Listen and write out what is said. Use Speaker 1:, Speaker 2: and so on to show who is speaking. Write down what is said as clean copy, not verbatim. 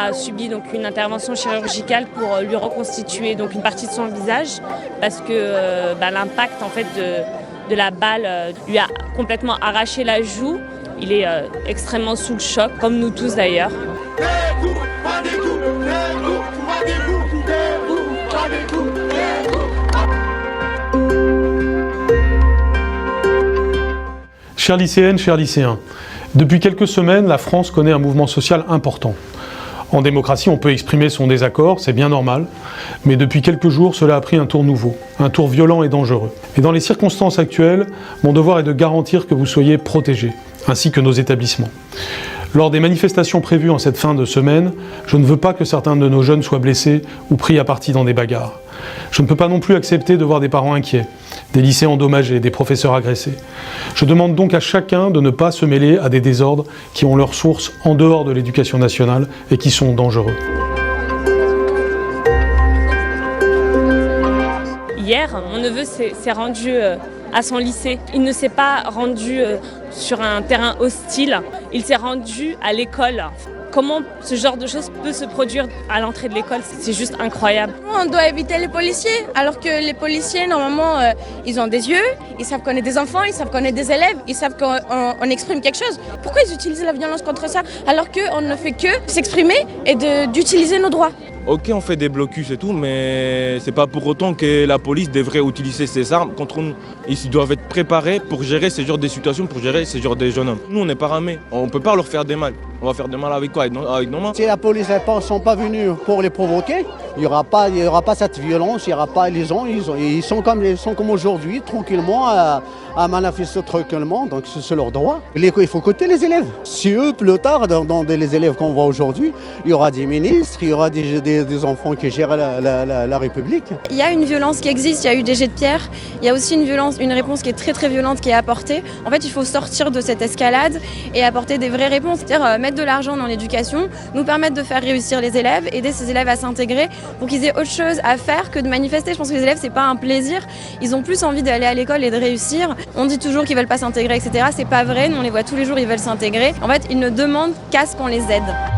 Speaker 1: a subi donc une intervention chirurgicale pour lui reconstituer donc une partie de son visage parce que l'impact en fait de la balle lui a complètement arraché la joue. Il est extrêmement sous le choc, comme nous tous d'ailleurs.
Speaker 2: Chères lycéennes, chers lycéens, depuis quelques semaines, la France connaît un mouvement social important. En démocratie, on peut exprimer son désaccord, c'est bien normal, mais depuis quelques jours, cela a pris un tour nouveau, un tour violent et dangereux. Et dans les circonstances actuelles, mon devoir est de garantir que vous soyez protégés, ainsi que nos établissements. Lors des manifestations prévues en cette fin de semaine, je ne veux pas que certains de nos jeunes soient blessés ou pris à partie dans des bagarres. Je ne peux pas non plus accepter de voir des parents inquiets, des lycées endommagés, des professeurs agressés. Je demande donc à chacun de ne pas se mêler à des désordres qui ont leur source en dehors de l'éducation nationale et qui sont dangereux.
Speaker 1: Hier, mon neveu s'est rendu à son lycée. Il ne s'est pas rendu sur un terrain hostile, il s'est rendu à l'école. Comment ce genre de choses peut se produire à l'entrée de l'école, c'est juste incroyable.
Speaker 3: On doit éviter les policiers, alors que les policiers, normalement, ils ont des yeux, ils savent qu'on est des enfants, ils savent qu'on est des élèves, ils savent qu'on exprime quelque chose. Pourquoi ils utilisent la violence contre ça, alors qu'on ne fait que s'exprimer et d'utiliser nos droits?
Speaker 4: Ok, on fait des blocus et tout, mais c'est pas pour autant que la police devrait utiliser ses armes contre nous. Ils doivent être préparés pour gérer ce genre de situations, pour gérer ce genre de jeunes hommes. Nous, on n'est pas armés, on peut pas leur faire des mal. On va faire des mal avec quoi? Avec nos mains?
Speaker 5: Si la police ne sont pas venus pour les provoquer, il y aura pas cette violence, il y aura pas les gens, ils sont comme aujourd'hui, tranquillement, à manifester tranquillement, donc c'est leur droit. Il faut écouter les élèves. Si eux, plus tard, dans les élèves qu'on voit aujourd'hui, il y aura des ministres, il y aura des enfants qui gèrent la République.
Speaker 3: Il y a une violence qui existe, il y a eu des jets de pierre, il y a aussi une réponse qui est très très violente qui est apportée. En fait, il faut sortir de cette escalade et apporter des vraies réponses, c'est-à-dire mettre de l'argent dans l'éducation, nous permettre de faire réussir les élèves, aider ces élèves à s'intégrer pour qu'ils aient autre chose à faire que de manifester. Je pense que les élèves, c'est pas un plaisir, ils ont plus envie d'aller à l'école et de réussir. On dit toujours qu'ils veulent pas s'intégrer, etc. C'est pas vrai, nous on les voit tous les jours, ils veulent s'intégrer. En fait, ils ne demandent qu'à ce qu'on les aide.